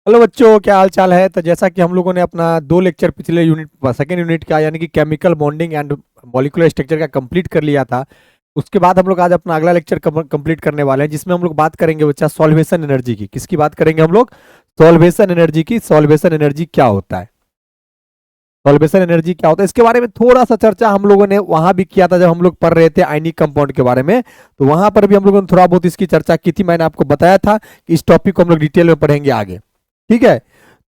Hello बच्चों, क्या हाल चाल है। तो जैसा कि हम लोगों ने अपना 2 लेक्चर पिछले यूनिट सेकेंड यूनिट का यानी कि chemical bonding and molecular structure का कंप्लीट कर लिया था। उसके बाद हम लोग आज अपना अगला लेक्चर कंप्लीट करने वाले हैं, जिसमें हम लोग बात करेंगे बच्चा सॉल्वेशन एनर्जी की। किसकी बात करेंगे हम लोग? सॉल्वेशन एनर्जी की। सॉल्वेशन एनर्जी क्या होता है, सॉल्वेशन एनर्जी क्या होता है, इसके बारे में थोड़ा सा चर्चा हम लोगों ने वहां भी किया था जब हम लोग पढ़ रहे थे आयनिक कंपाउंड के बारे में। तो वहां पर भी हम लोगों ने थोड़ा बहुत इसकी चर्चा की थी। मैंने आपको बताया था कि इस टॉपिक को हम लोग डिटेल में पढ़ेंगे आगे। ठीक है,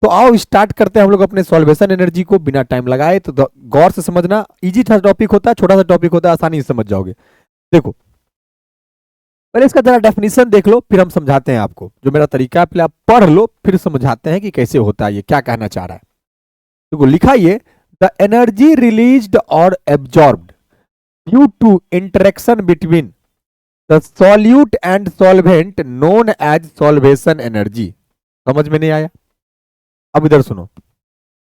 तो आओ स्टार्ट करते हैं हम लोग अपने सॉल्वेशन एनर्जी को बिना टाइम लगाए। तो गौर से समझना, इजी सा टॉपिक होता है, छोटा सा टॉपिक होता है, आसानी से समझ जाओगे। देखो, पहले इसका जरा डेफिनेशन देख लो, फिर हम समझाते हैं आपको। जो मेरा तरीका है, पहले आप पढ़ लो, फिर समझाते हैं कि कैसे होता है, ये क्या कहना चाह रहा है। देखो लिखा ये, द एनर्जी रिलीज्ड और absorbed due to interaction between the solute and solvent known as solvation energy. समझ में नहीं आया? अब इधर सुनो,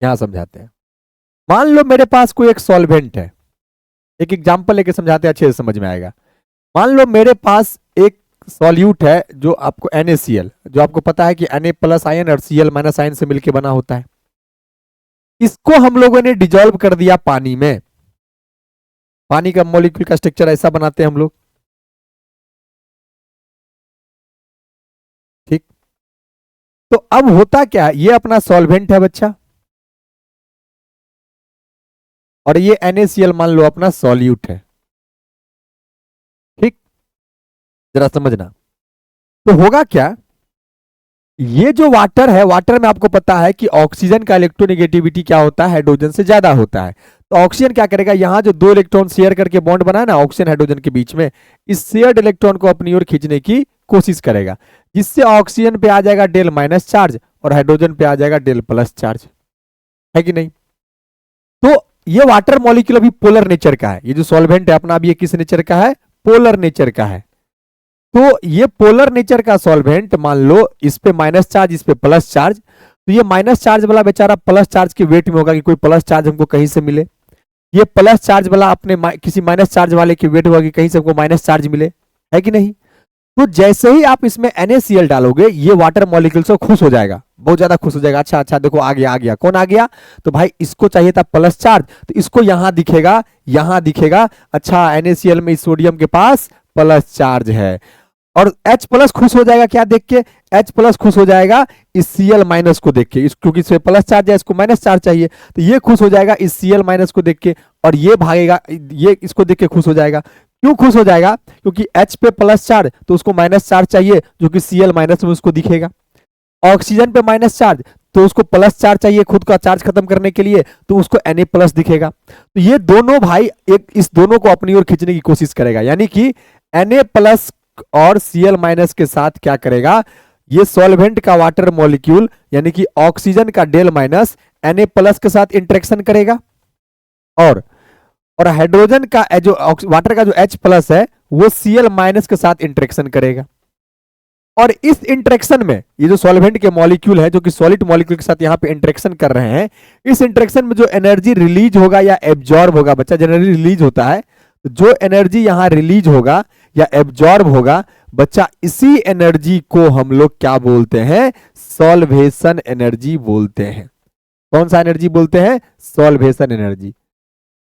यहां समझाते हैं। मान लो मेरे पास कोई एक सॉल्वेंट है, एक एग्जांपल लेके समझाते हैं, अच्छे से समझ में आएगा। मान लो मेरे पास एक सॉल्यूट है जो आपको NaCl, जो आपको पता है कि Na प्लस आयन और Cl माइनस आयन से मिलकर बना होता है। इसको हम लोगों ने डिजोल्व कर दिया पानी में। पानी का मॉलिक्यूल का स्ट्रक्चर ऐसा बनाते हैं हम लोग। ठीक, तो अब होता क्या है, ये अपना सॉल्वेंट है बच्चा, और ये NaCl मान लो अपना सॉल्यूट है। ठीक, जरा समझना। तो होगा क्या, ये जो वाटर है, वाटर में आपको पता है कि ऑक्सीजन का इलेक्ट्रोनेगेटिविटी क्या होता है, हाइड्रोजन से ज्यादा होता है। तो ऑक्सीजन क्या करेगा, यहां जो 2 इलेक्ट्रॉन शेयर करके बॉन्ड बना है ना ऑक्सीजन हाइड्रोजन के बीच में, इस शेयर्ड इलेक्ट्रॉन को अपनी ओर खींचने की कोशिश करेगा, जिससे ऑक्सीजन पे आ जाएगा डेल माइनस चार्ज और हाइड्रोजन पे आ जाएगा डेल प्लस चार्ज। है कि नहीं? तो ये वाटर मॉलिक्यूल अभी पोलर नेचर का है। ये जो सॉल्वेंट है अपना, अभी ये किस नेचर का है? पोलर नेचर का है। तो ये पोलर नेचर का सॉल्वेंट, मान लो इस पे माइनस चार्ज, इस पे प्लस चार्ज, तो ये माइनस चार्ज वाला बेचारा प्लस चार्ज के वेट में होगा कि कोई प्लस चार्ज हमको कहीं से मिले। ये प्लस चार्ज वाला अपने किसी माइनस चार्ज वाले के वेट होगा कि कहीं से हमको माइनस चार्ज मिले। है कि नहीं? तो जैसे ही आप इसमें NaCl डालोगे, ये वाटर मॉलिक्यूल से खुश हो जाएगा, बहुत ज्यादा खुश हो जाएगा। अच्छा अच्छा, देखो आ गया आ गया। कौन आ गया? तो भाई इसको चाहिए था प्लस चार्ज, तो इसको यहां दिखेगा, यहां दिखेगा। अच्छा, NaCl में इस सोडियम के पास प्लस चार्ज है, और H प्लस खुश हो जाएगा क्या देख के? H प्लस खुश हो जाएगा इस Cl माइनस को देख के, क्योंकि इसमें प्लस चार्ज है, इसको माइनस चार्ज चाहिए, तो ये खुश हो जाएगा इस Cl माइनस को देख के, और ये भागेगा, ये इसको देख के खुश हो जाएगा। क्यों खुश हो जाएगा? क्योंकि H पे प्लस चार्ज, तो उसको माइनस चार्ज चाहिए, जो कि Cl माइनस में उसको दिखेगा। ऑक्सीजन पे माइनस चार्ज, तो उसको प्लस चार्ज चाहिए खुद का चार्ज खत्म करने के लिए, तो उसको Na प्लस दिखेगा। तो ये दोनों भाई एक इस दोनों को अपनी ओर खींचने की कोशिश करेगा, यानी कि Na प्लस और Cl माइनस के साथ क्या करेगा, ये सॉल्वेंट का वाटर मॉलिक्यूल यानी कि ऑक्सीजन का डेल माइनस Na प्लस के साथ इंटरेक्शन करेगा, और हाइड्रोजन का जो वाटर का जो H प्लस है वो Cl माइनस के साथ इंटरेक्शन करेगा। और इस इंटरेक्शन में ये जो सॉल्वेंट के मॉलिक्यूल है जो कि सॉलिड मॉलिक्यूल के साथ यहाँ पे इंटरेक्शन कर रहे हैं, इस इंटरेक्शन में जो एनर्जी रिलीज होगा या एब्जॉर्ब होगा, बच्चा जनरली रिलीज होता है, तो जो एनर्जी यहाँ रिलीज होगा या एब्जॉर्ब होगा बच्चा, इसी एनर्जी को हम लोग क्या बोलते हैं? सॉल्वेशन एनर्जी बोलते हैं। कौन सा एनर्जी बोलते हैं? Solvation energy.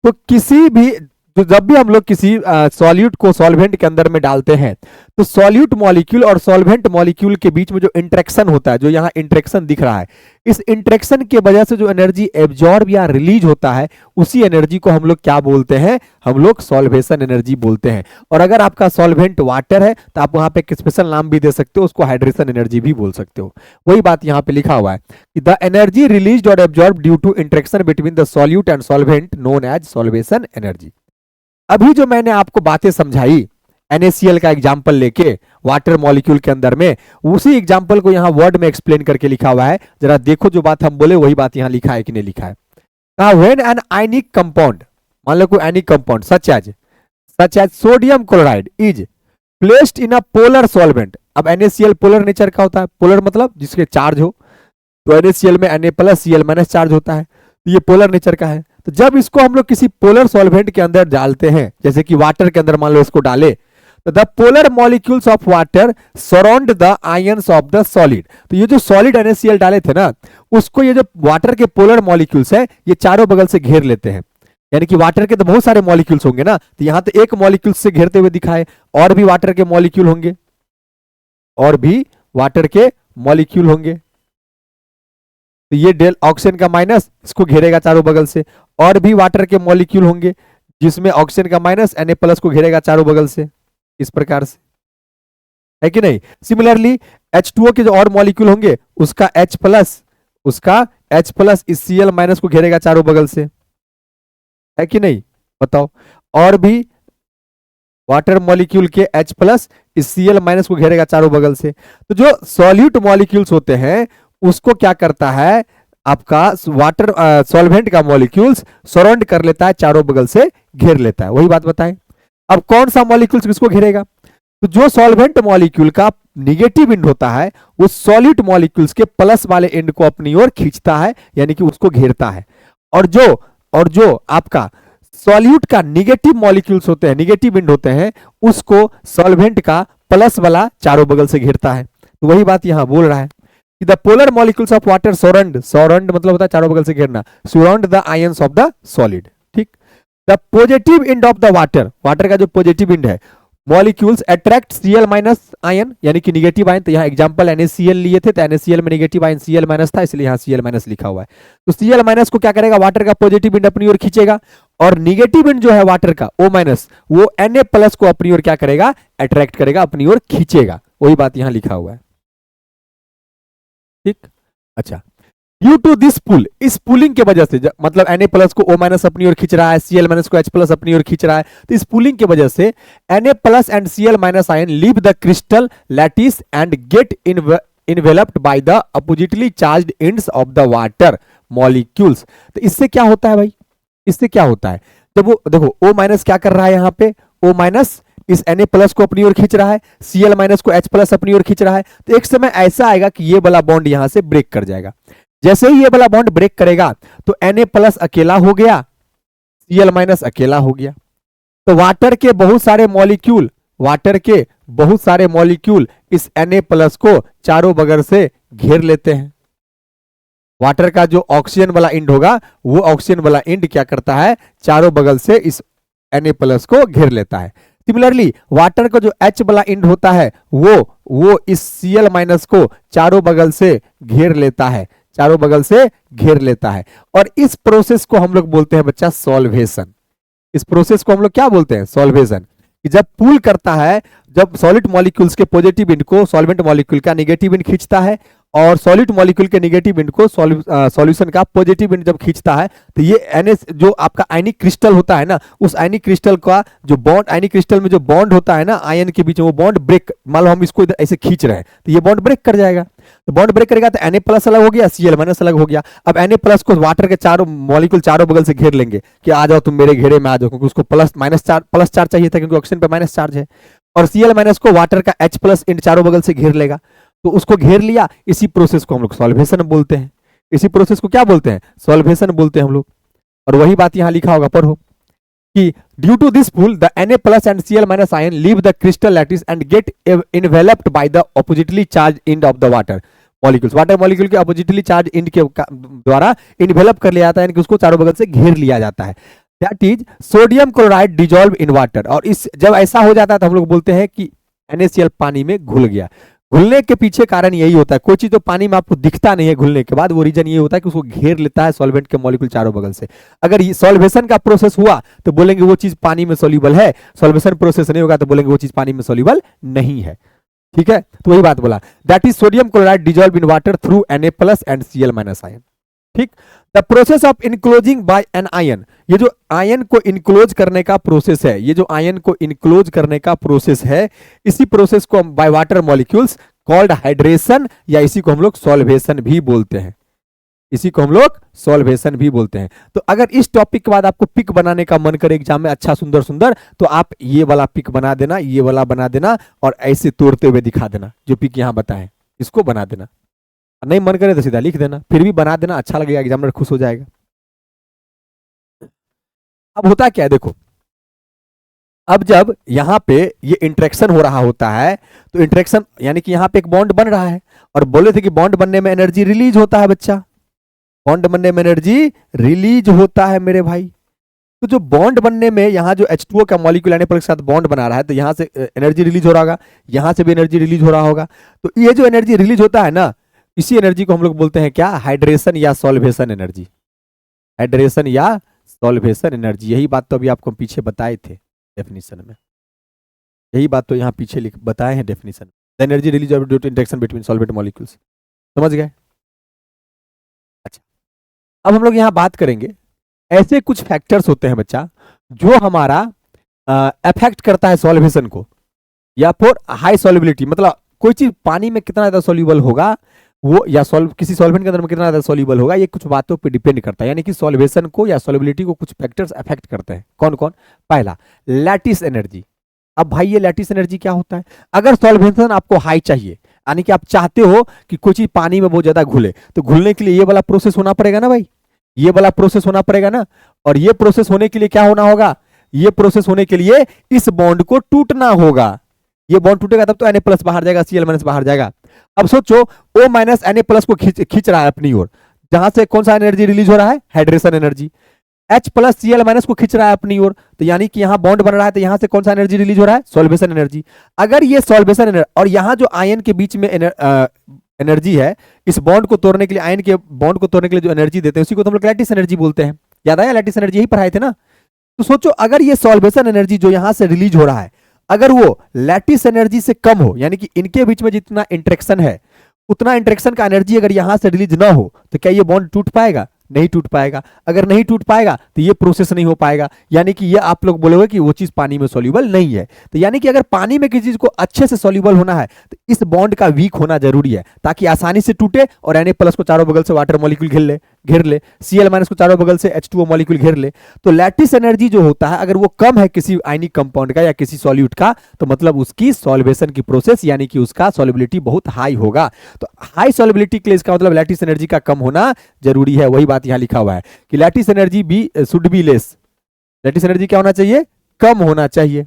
तो किसी भी, तो जब भी हम लोग किसी सॉल्यूट को सॉल्वेंट के अंदर में डालते हैं, तो सॉल्यूट मॉलिक्यूल और सॉल्वेंट मॉलिक्यूल के बीच में जो इंटरेक्शन होता है, जो यहाँ इंटरेक्शन दिख रहा है, इस इंटरेक्शन की वजह से जो एनर्जी एब्जॉर्ब या रिलीज होता है, उसी एनर्जी को हम लोग क्या बोलते हैं? हम लोग सॉल्वेशन एनर्जी बोलते हैं। और अगर आपका सॉल्वेंट वाटर है तो आप वहां पे एक स्पेशल नाम भी दे सकते हो, उसको हाइड्रेशन एनर्जी भी बोल सकते हो। वही बात यहाँ पे लिखा हुआ है कि द एनर्जी रिलीज और absorb due to interaction between the solute and solvent known as solvation energy. अभी जो मैंने आपको बातें समझाई NaCl का एग्जाम्पल लेके वाटर मॉलिक्यूल के अंदर में, उसी एग्जाम्पल को यहाँ वर्ड में एक्सप्लेन करके लिखा हुआ है। जरा देखो, जो बात हम बोले वही बात यहाँ लिखा है कि नहीं लिखा है। कहा व्हेन एन आयनिक कंपाउंड, मान लो कोई ionic compound such as sodium chloride is placed in a polar solvent. अब NaCl पोलर नेचर का होता है, पोलर मतलब जिसके चार्ज हो, तो NaCl में Na plus Cl minus charge होता है, तो ये पोलर नेचर का है। तो जब इसको हम लोग किसी पोलर सॉल्वेंट के अंदर डालते हैं, जैसे कि वाटर के अंदर मान लो इसको डाले, the polar molecules of water surround the ions of the solid. तो ये जो सॉलिड NaCl डाले थे ना, उसको ये जो वाटर के पोलर मॉलिक्यूल्स है ये चारों बगल से घेर लेते हैं। यानी कि वाटर के तो बहुत सारे मॉलिक्यूल्स होंगे ना, तो यहां तो एक मॉलिक्यूल से घेरते हुए दिखाए, और भी वाटर के मॉलिक्यूल होंगे, और भी वाटर के मॉलिक्यूल होंगे। तो ये डेल ऑक्सीजन का माइनस इसको घेरेगा चारों बगल से, और भी वाटर के मॉलिक्यूल होंगे जिसमें ऑक्सीजन का माइनस Na+ को घेरेगा चारों बगल से, इस प्रकार से, है कि नहीं। सिमिलरली H2O के जो और मॉलिक्यूल होंगे उसका H+ इस Cl- को घेरेगा चारों बगल से, है कि नहीं, बताओ। और भी वाटर मॉलिक्यूल के H+ इस Cl- को घेरेगा चारों बगल से। तो जो सॉल्यूट मॉलिक्यूल्स होते हैं उसको क्या करता है, आपका वाटर सॉल्वेंट का मॉलिक्यूल्स सराउंड कर लेता है, चारों बगल से घेर लेता है। वही बात बताएं। अब कौन सा मॉलिक्यूल्स किसको घेरेगा, तो जो सॉल्वेंट मॉलिक्यूल का निगेटिव एंड होता है वो सॉल्यूट मॉलिक्यूल्स के प्लस वाले एंड को अपनी ओर खींचता है, यानी कि उसको घेरता है। और जो आपका सॉल्यूट का निगेटिव मॉलिक्यूल्स होते हैं, निगेटिव एंड होते हैं, उसको सॉल्वेंट का प्लस वाला चारों बगल से घेरता है। तो वही बात यहां बोल रहा है कि the polar molecules of water surround मतलब होता है चारों बगल से घेरना, surround the ions of the solid. ठीक। The positive end of the water का जो पॉजिटिव एंड है, मॉलिक्यूल्स अट्रैक्ट Cl- आयन, यानी कि निगेटिव आयन। तो यहाँ एग्जांपल NaCl लिए थे, तो NaCl में निगेटिव आयन Cl- था, इसलिए यहाँ Cl- लिखा हुआ है। तो Cl- को क्या करेगा, वाटर का पॉजिटिव एंड अपनी ओर खींचेगा, और निगेटिव एंड जो है वाटर का O- वो Na+ को अपनी ओर क्या करेगा, अट्रैक्ट करेगा, अपनी ओर खींचेगा। वही बात यहाँ लिखा हुआ है। ठीक। अच्छा, ड्यू टू दिस पुल, इस पुलिंग के वजह से, मतलब Na+ को O- अपनी ओर खींच रहा है, Cl- को H+ अपनी ओर खींच रहा है, तो इस पुलिंग की वजह से Na+ and Cl- ion leave the crystal lattice and get enveloped by the oppositely charged ends of the water molecules. तो इससे क्या होता है भाई, इससे क्या होता है, जब वो देखो O- क्या कर रहा है यहाँ पे, O- इस Na+ को अपनी ओर खींच रहा है, Cl- को H+ अपनी ओर खींच रहा है, तो एक समय ऐसा आएगा कि ये वाला बॉन्ड यहां से ब्रेक कर जाएगा। जैसे ही ये वाला बॉन्ड ब्रेक करेगा तो Na+ अकेला हो गया, Cl- अकेला हो गया। तो वाटर के बहुत सारे मॉलिक्यूल इस Na+ को चारों बगल से घेर लेते हैं। वाटर का जो ऑक्सीजन वाला एंड होगा, वो ऑक्सीजन वाला एंड क्या करता है, चारों बगल से इस Na+ को घेर लेता है। सिमिलरली वाटर का जो H वाला एंड होता है वो इस Cl- को चारों बगल से घेर लेता है, चारों बगल से घेर लेता है। और इस प्रोसेस को हम लोग बोलते हैं बच्चा सॉल्वेशन। इस प्रोसेस को हम लोग क्या बोलते हैं, सॉल्वेशन। कि जब पूल करता है, जब सॉलिड मॉलिक्यूल्स के पॉजिटिव एंड को सॉल्वेंट मॉलिक्यूल का नेगेटिव एंड खींचता है, और सॉलिड मॉलिक्यूल के नेगेटिव एंड को सॉल्यूशन का पॉजिटिव एंड जब खींचता है, तो ये NH जो आपका आयनिक क्रिस्टल होता है ना, उस आयनिक क्रिस्टल का जो बॉन्ड, आयनिक क्रिस्टल में जो बॉन्ड होता है ना आयन के बीच में, वो बॉन्ड ब्रेक, मान लो हम इसको इधर ऐसे खींच रहे हैं तो ये बॉन्ड ब्रेक कर जाएगा। तो बॉन्ड ब्रेक करेगा तो Na+ अलग हो गया, Cl- अलग हो गया। अब Na+ को वाटर के चारों मॉलिक्यूल चारों बगल से घेर लेंगे कि आ जाओ तुम मेरे घेरे में आ जाओ, क्योंकि उसको प्लस चार्ज चाहिए था, क्योंकि ऑक्सीजन पे माइनस चार्ज है। और Cl- को वाटर का H+ इन चारों बगल से घेर लेगा। तो उसको घेर लिया, इसी प्रोसेस को हम लोग सॉल्वेशन बोलते हैं। इसी प्रोसेस को क्या बोलते हैं, सॉल्वेशन बोलते हैं हम लोग। और वही बात यहां लिखा होगा, पढ़ो कि due to this pull the Na+ and Cl- ion leave the crystal lattice and get enveloped by the oppositely charge end of the water molecules. Water molecule के ऑपोजिटली चार्ज एंड के द्वारा इन्वेलप कर लिया जाता है, यानी कि उसको चारों बगल से घेर लिया जाता है। That is sodium chloride dissolve in water. और इस जब ऐसा हो जाता है तो हम लोग बोलते हैं कि NaCl पानी में घुल गया। घुलने के पीछे कारण यही होता है, कोई चीज तो पानी में आपको दिखता नहीं है घुलने के बाद, वो रीजन ये होता है कि उसको घेर लेता है सॉल्वेंट के मॉलिक्यूल चारों बगल से। अगर ये सॉल्वेशन का प्रोसेस हुआ तो बोलेंगे वो चीज पानी में सॉल्युबल है, सॉल्वेशन प्रोसेस नहीं होगा तो बोलेंगे वो चीज पानी में सॉल्युबल नहीं है। ठीक है, तो वही बात बोला, that is sodium chloride dissolve in water through Na+ and Cl- ion. ठीक। The process of enclosing by an ion, ये जो आयन को इनक्लोज करने का प्रोसेस है, ये जो आयन को इनक्लोज करने का प्रोसेस है, इसी प्रोसेस को by water molecules called hydration, या इसी को हम लोग सॉल्वेशन भी बोलते हैं। इसी को हम लोग सॉल्वेशन भी बोलते हैं। तो अगर इस टॉपिक के बाद आपको पिक बनाने का मन करे एग्जाम में अच्छा सुंदर सुंदर, तो आप ये वाला पिक बना देना, ये वाला बना देना, और ऐसे तोड़ते हुए दिखा देना, जो पिक यहां बताएं इसको बना देना। नहीं मन करे तो सीधा लिख देना, फिर भी बना देना, अच्छा लगेगा, एग्जामिनर खुश हो जाएगा। अब होता क्या है देखो, अब जब यहां पे ये इंटरेक्शन हो रहा होता है, तो इंटरेक्शन यानी कि यहां पे एक बॉन्ड बन रहा है, और बोले थे कि बॉन्ड बनने में एनर्जी रिलीज होता है बच्चा, बॉन्ड बनने में एनर्जी रिलीज होता है मेरे भाई। तो जो बॉन्ड बनने में यहाँ जो H2O का मॉलिक्यूल आने पर के साथ बॉन्ड बना रहा है, तो यहाँ से एनर्जी रिलीज हो रहा होगा, यहाँ से भी एनर्जी रिलीज हो रहा होगा। तो ये जो एनर्जी रिलीज होता है ना, इसी एनर्जी को हम लोग बोलते हैं क्या, हाइड्रेशन या सॉल्वेशन एनर्जी। हाइड्रेशन या सॉल्वेशन एनर्जी, यही बात तो अभी आपको पीछे बताए थे डेफिनेशन में, यही बात तो यहाँ पीछे लिख बताए हैं definition. The energy release due to interaction between solvent molecules. समझ गए? अच्छा, अब हम लोग यहाँ बात करेंगे, ऐसे कुछ फैक्टर्स होते हैं बच्चा जो हमारा अफेक्ट करता है सॉल्वेशन को, या फिर हाई सॉल्युबिलिटी, मतलब कोई चीज पानी में कितना ज्यादा सॉल्युबल होगा वो, या किसी सॉल्वेंट के अंदर में कितना ज्यादा सॉल्युबल होगा, ये कुछ बातों पे डिपेंड करता है। यानी कि सॉल्वेशन को या सॉल्युबिलिटी को कुछ फैक्टर्स अफेक्ट करते हैं। कौन कौन? पहला, लैटिस एनर्जी। अब भाई ये लैटिस एनर्जी क्या होता है? अगर सॉल्वेशन आपको हाई चाहिए, यानी कि आप चाहते हो कि कोई चीज पानी में बहुत ज्यादा घुले, तो घुलने के लिए ये वाला प्रोसेस होना पड़ेगा ना भाई, ये वाला प्रोसेस होना पड़ेगा ना। और ये प्रोसेस होने के लिए क्या होना होगा? ये प्रोसेस होने के लिए इस बॉन्ड को टूटना होगा। ये बॉन्ड टूटेगा तब तो Na+ बाहर जाएगा, Cl- बाहर जाएगा। अब सोचो O- Na+ को खींच रहा है अपनी ओर, जहां से कौन सा एनर्जी रिलीज हो रहा है? Hydration energy. H+ Cl- को खींच रहा है अपनी ओर, तो यानी कि यहां बॉन्ड बन रहा है, तो यहां से कौन सा एनर्जी रिलीज हो रहा है? Solvation energy. अगर ये सॉल्वेशन एनर्जी, और यहां जो आयन के बीच में एनर्जी है, इस बॉन्ड को तोड़ने के लिए, आयन के बॉन्ड को तोड़ने के लिए जो एनर्जी देते हैं, उसी को तो हम लोग लैटिस एनर्जी बोलते हैं। याद आया? लैटिस एनर्जी यही पढ़ाए थे ना। तो सोचो, अगर ये सॉल्वेशन एनर्जी जो यहां से रिलीज हो रहा है, अगर वो लैटिस एनर्जी से कम हो, यानी कि इनके बीच में जितना इंटरेक्शन है, उतना इंटरेक्शन का एनर्जी अगर यहां से रिलीज ना हो, तो क्या ये बॉन्ड टूट पाएगा? नहीं टूट पाएगा। अगर नहीं टूट पाएगा तो ये प्रोसेस नहीं हो पाएगा, यानी कि ये आप लोग बोलोगे कि वो चीज पानी में सॉल्युबल नहीं है। तो यानी कि अगर पानी में किसी चीज को अच्छे से सॉल्युबल होना है, तो इस बॉन्ड का वीक होना जरूरी है, ताकि आसानी से टूटे और Na+ को चारों बगल से वाटर मॉलिक्यूल घेर ले, Cl- को चारों बगल से H2O मॉलिक्यूल घेर ले। तो लैटिस एनर्जी जो होता है, अगर वो कम है किसी आयनिक कंपाउंड का या किसी सॉल्यूट का, तो मतलब उसकी सॉल्वेशन की प्रोसेस, यानी कि उसका सॉल्युबिलिटी बहुत हाई होगा। तो हाई सॉल्युबिलिटी के लिए इसका मतलब लैटिस एनर्जी का कम होना जरूरी है। वही बात यहां लिखा हुआ है कि lattice energy be should be less. Lattice energy क्या होना चाहिए? कम होना चाहिए।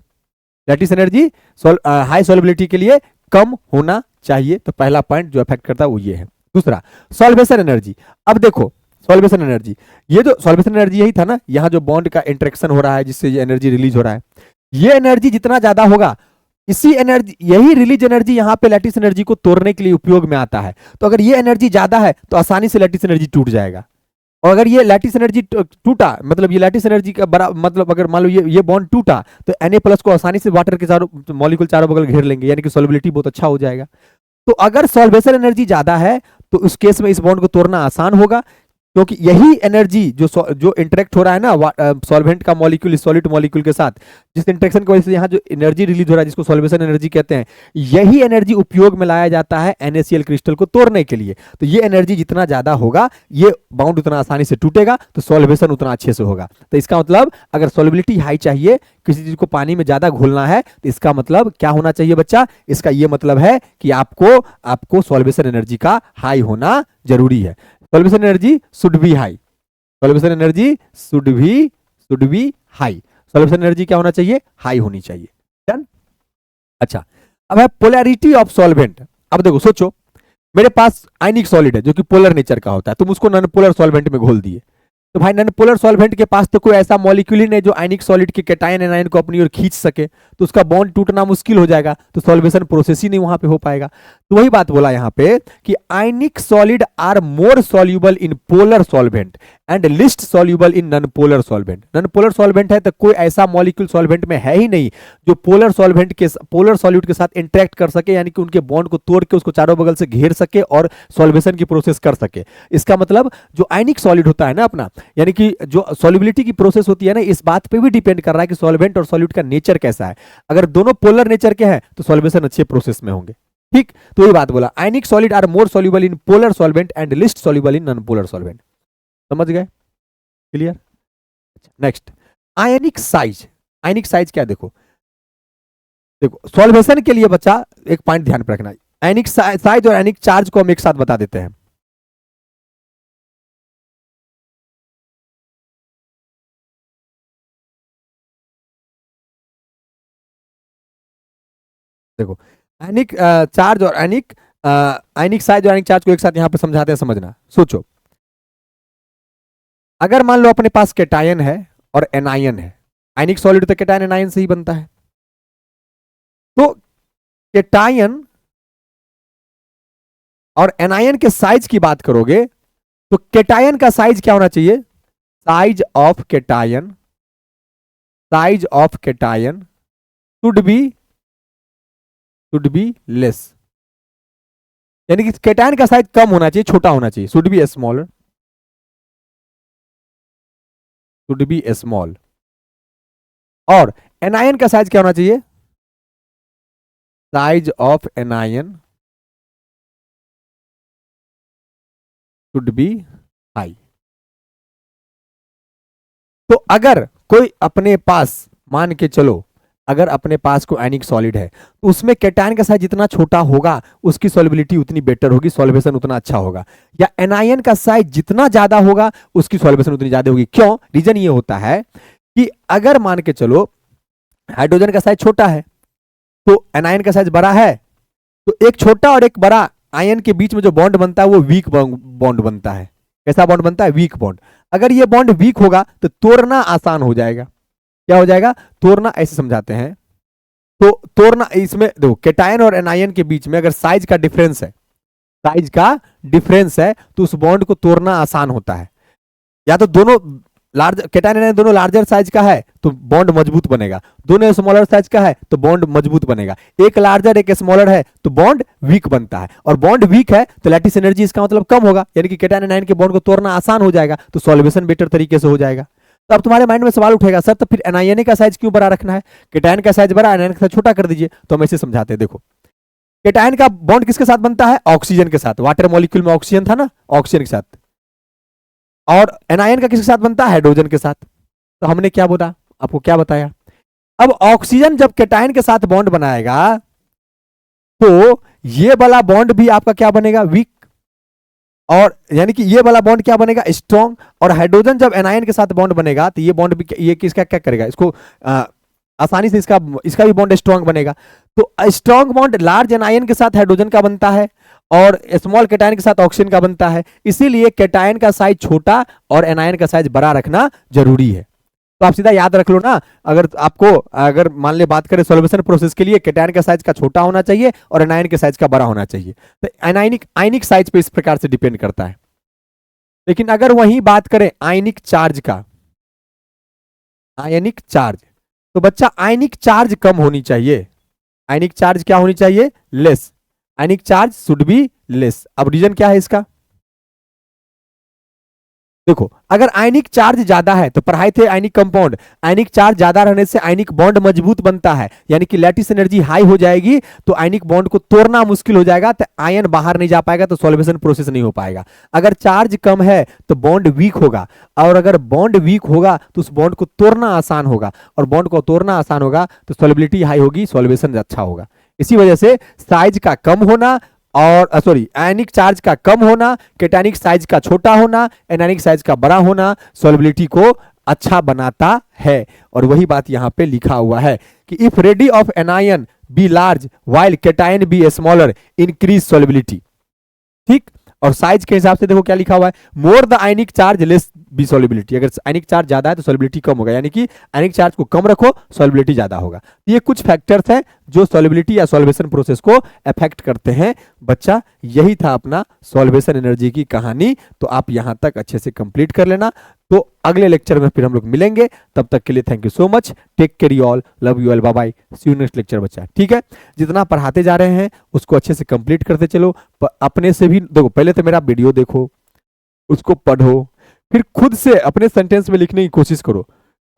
लैटिस एनर्जी हाई सॉल्युबिलिटी के लिए कम होना चाहिए। तो पहला पॉइंट जो अफेक्ट करता है वो ये है। दूसरा, सॉल्वेशन एनर्जी। अब देखो, सॉल्वेशन एनर्जी, ये जो सॉल्वेशन एनर्जी यही था ना, यहां जो बॉन्ड का इंटरेक्शन हो रहा है जिससे ये एनर्जी रिलीज हो रहा है, ये एनर्जी जितना ज्यादा होगा, इसी एनर्जी, यही रिलीज एनर्जी यहां पे लैटिस एनर्जी को तोड़ने के लिए उपयोग में आता है। तो अगर ये एनर्जी ज्यादा है, तो आसानी से लैटिस एनर्जी टूट जाएगा। और अगर ये लैटिस एनर्जी टूटा, मतलब ये लैटिस एनर्जी का बड़ा मतलब, अगर मान लो ये बॉन्ड टूटा, तो Na+ को आसानी से वाटर के चारों मॉलिक्यूल चारों बगल घेर लेंगे, यानी कि सॉल्युबिलिटी बहुत अच्छा हो जाएगा। तो अगर सॉल्वेशन एनर्जी ज्यादा है, तो उस केस में इस बॉन्ड को तोड़ना आसान होगा, क्योंकि यही एनर्जी जो इंटरेक्ट हो रहा है ना सॉल्वेंट का मॉलिक्यूल इस सॉलिड मॉलिक्यूल के साथ, जिस इंटरेक्शन की वजह से यहाँ जो एनर्जी रिलीज हो रहा है, जिसको सॉल्वेशन एनर्जी कहते हैं, यही एनर्जी उपयोग में लाया जाता है NaCl क्रिस्टल को तोड़ने के लिए। तो ये एनर्जी जितना ज्यादा होगा, ये बाउंड उतना आसानी से टूटेगा, तो सॉल्वेशन उतना अच्छे से होगा। तो इसका मतलब, अगर सॉल्युबिलिटी हाई चाहिए, किसी चीज को पानी में ज्यादा घोलना है, तो इसका मतलब क्या होना चाहिए बच्चा? इसका ये मतलब है कि आपको सॉल्वेशन एनर्जी का हाई होना जरूरी है। Solvation energy should be high. Solvation energy should be high. Solvation energy क्या होना चाहिए? हाई होनी चाहिए। डन। अच्छा, अब है पोलैरिटी ऑफ सॉल्वेंट। अब देखो, सोचो, मेरे पास आयनिक सॉलिड है जो कि पोलर नेचर का होता है, तुम उसको नॉन पोलर सॉल्वेंट में घोल दिए, तो भाई नॉन पोलर सॉल्वेंट के पास तो कोई ऐसा मॉलिक्यूल ही नहीं जो आयनिक सॉलिड के कैटायन एनायन को अपनी ओर खींच सके, तो उसका बॉन्ड टूटना मुश्किल हो जाएगा, तो सॉल्वेशन प्रोसेस ही नहीं वहां पे हो पाएगा। तो वही बात बोला यहां पे कि ionic solid are more soluble in polar solvent and least soluble in non polar solvent. Non polar solvent है तो कोई ऐसा मॉलिक्यूल सॉल्वेंट में है ही नहीं जो पोलर सॉल्वेंट के पोलर सॉल्यूट के साथ इंटरेक्ट कर सके, यानी कि उनके बॉन्ड को तोड़ के उसको चारों बगल से घेर सके और सॉल्वेशन की प्रोसेस कर सके। इसका मतलब जो आयनिक सॉलिड होता है ना अपना, यानी कि जो सॉल्युबिलिटी की प्रोसेस होती है ना, इस बात पे भी डिपेंड कर रहा है कि सॉल्वेंट और सॉल्यूट का नेचर कैसा है। अगर दोनों पोलर नेचर के हैं, तो सॉल्वेशन अच्छे प्रोसेस में होंगे। ठीक, तो ये बात बोला, ionic solid are more soluble in polar solvent and least soluble in non polar solvent. समझ गए? Clear? Next, ionic size. Ionic size क्या? देखो देखो, सॉल्वेशन के लिए बच्चा एक पॉइंट ध्यान पे रखना, आयनिक साइज और आयनिक चार्ज को हम एक साथ बता देते हैं। देखो, आयनिक चार्ज और आयनिक आयनिक साइज और आयनिक चार्ज को एक साथ यहां पर समझाते हैं, समझना। सोचो, अगर मान लो अपने पास कैटायन है और एनायन है, आयनिक सॉलिड तो कैटायन एनायन से ही बनता है, तो कैटायन और एनायन के साइज की बात करोगे तो कैटायन का साइज क्या होना चाहिए? Size of cation, size of cation should be less, यानी कि कैटायन का साइज कम होना चाहिए, छोटा होना चाहिए, should be smaller, should be small. और एनायन का साइज क्या होना चाहिए? Size of anion should be high. तो अगर कोई अपने पास, मान के चलो, अगर अपने पास कोई आयनिक सॉलिड है तो उसमें कैटायन का साइज जितना छोटा होगा उसकी सॉल्युबिलिटी उतनी बेटर होगी, सॉल्वेशन उतना अच्छा होगा। या एनायन का साइज जितना ज्यादा होगा उसकी सॉल्वेशन उतनी ज्यादा होगी। क्यों? रीजन ये होता है कि अगर मान के चलो हाइड्रोजन का साइज छोटा है तो एनायन का साइज बड़ा है, तो एक छोटा और एक बड़ा आयन के बीच में जो बॉन्ड बनता है वो वीक बॉन्ड बनता है। कैसा बॉन्ड बनता है? Weak bond. अगर ये बॉन्ड वीक होगा तो तोड़ना आसान हो जाएगा। क्या हो जाएगा? तोड़ना। ऐसे समझाते हैं, तो तोड़ना, इसमें देखो कैटायन और एनायन के बीच में अगर साइज का डिफरेंस है, साइज का डिफरेंस है तो उस बॉन्ड को तोड़ना आसान होता है। या तो दोनों लार्ज, कैटायन एनायन दोनों लार्जर साइज का है तो बॉन्ड मजबूत बनेगा, दोनों स्मॉलर साइज का है तो बॉन्ड मजबूत बनेगा। एक लार्जर एक स्मॉलर है तो बॉन्ड वीक बनता है, और बॉन्ड वीक है तो लैटिस एनर्जी इसका मतलब कम होगा, यानी कि कैटायन एनायन के बॉन्ड को तोड़ना आसान हो जाएगा, तो सॉल्वेशन बेटर तरीके से हो जाएगा। तो अब तुम्हारे माइंड में सवाल उठेगा, सर तो फिर एनायन का साइज क्यों बड़ा रखना है? कैटायन का साइज बड़ा, एनायन का साइज छोटा कर दीजिए। तो हम ऐसे समझाते हैं, देखो कैटायन का बॉन्ड किसके साथ बनता है? ऑक्सीजन के साथ। वाटर मॉलिक्यूल में ऑक्सीजन था ना, ऑक्सीजन के साथ। और एनायन का किसके साथ बनता है? हाइड्रोजन के साथ। तो हमने क्या बोला, आपको क्या बताया? अब ऑक्सीजन जब कैटायन के साथ बॉन्ड बनाएगा तो ये वाला बॉन्ड भी आपका क्या बनेगा? वीक। और यानी कि ये वाला बॉन्ड क्या बनेगा? स्ट्रॉन्ग। और हाइड्रोजन जब एनायन के साथ बॉन्ड बनेगा तो ये बॉन्ड भी, ये किसका क्या करेगा? इसको आसानी से इसका भी बॉन्ड स्ट्रॉन्ग बनेगा। तो स्ट्रॉन्ग बॉन्ड लार्ज एनायन के साथ हाइड्रोजन का बनता है और स्मॉल कैटायन के साथ ऑक्सीजन का बनता है। इसीलिए कैटायन का साइज छोटा और एनायन का साइज बड़ा रखना जरूरी है। तो आप सीधा याद रख लो ना, अगर आपको, अगर मान ले बात करें सॉल्वेशन प्रोसेस के लिए, कैटायन का साइज का छोटा होना चाहिए और एनायन के साइज का बड़ा होना चाहिए। तो एनायनिक आयनिक साइज पे इस प्रकार से डिपेंड करता है। लेकिन अगर वही बात करें आयनिक चार्ज का, आयनिक चार्ज, तो बच्चा आयनिक चार्ज कम होनी चाहिए। आयनिक चार्ज क्या होनी चाहिए? Less. Ionic charge should be less. अब रीजन क्या है इसका? देखो, अगर आयनिक चार्ज ज्यादा है तो पढ़ाए थे आयनिक कंपाउंड, आयनिक चार्ज ज्यादा रहने से आयनिक बॉन्ड मजबूत बनता है, यानी कि लैटिस एनर्जी हाई हो जाएगी तो आयनिक बॉन्ड को तोड़ना मुश्किल हो जाएगा, तो आयन बाहर नहीं जा पाएगा, तो सॉल्वेशन प्रोसेस नहीं हो पाएगा। अगर चार्ज कम है तो बॉन्ड वीक होगा, और अगर बॉन्ड वीक होगा तो उस बॉन्ड को तोड़ना आसान होगा, और बॉन्ड को तोड़ना आसान होगा तो सॉल्युबिलिटी हाई होगी, सॉल्वेशन अच्छा होगा। इसी वजह से साइज का कम होना और सॉरी आयनिक चार्ज का कम होना, कैटायनिक साइज का छोटा होना, एनायनिक साइज का बड़ा होना सॉल्युबिलिटी को अच्छा बनाता है। और वही बात यहां पे लिखा हुआ है कि if radii of anion be large while cation be smaller increase solubility. ठीक, और साइज के हिसाब से देखो क्या लिखा हुआ है, more the ionic charge less be solubility. अगर आयनिक चार्ज ज्यादा है तो सॉल्युबिलिटी कम होगा, यानी कि आयनिक चार्ज को कम रखो, सॉल्युबिलिटी ज्यादा होगा। ये कुछ फैक्टर्स हैं जो सॉल्युबिलिटी या सॉल्वेशन प्रोसेस को अफेक्ट करते हैं। बच्चा, यही था अपना सॉल्वेशन एनर्जी की कहानी। तो आप यहां तक अच्छे से कंप्लीट कर लेना। तो अगले लेक्चर में फिर हम लोग मिलेंगे, तब तक के लिए thank you so much, take care you all, love you all, bye bye, see you next lecture बच्चा। ठीक है, जितना पढ़ाते जा रहे हैं उसको अच्छे से कंप्लीट करते चलो। अपने से भी देखो, पहले तो मेरा वीडियो देखो, उसको पढ़ो, फिर खुद से अपने सेंटेंस में लिखने की कोशिश करो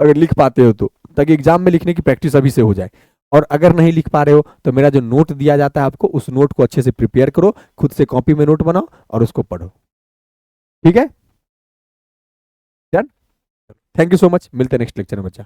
अगर लिख पाते हो तो, ताकि एग्जाम में लिखने की प्रैक्टिस अभी से हो जाए। और अगर नहीं लिख पा रहे हो तो मेरा जो नोट दिया जाता है आपको, उस नोट को अच्छे से प्रिपेयर करो, खुद से कॉपी में नोट बनाओ और उसको पढ़ो। ठीक है, done. Thank you so much, मिलते हैं नेक्स्ट लेक्चर में बच्चा।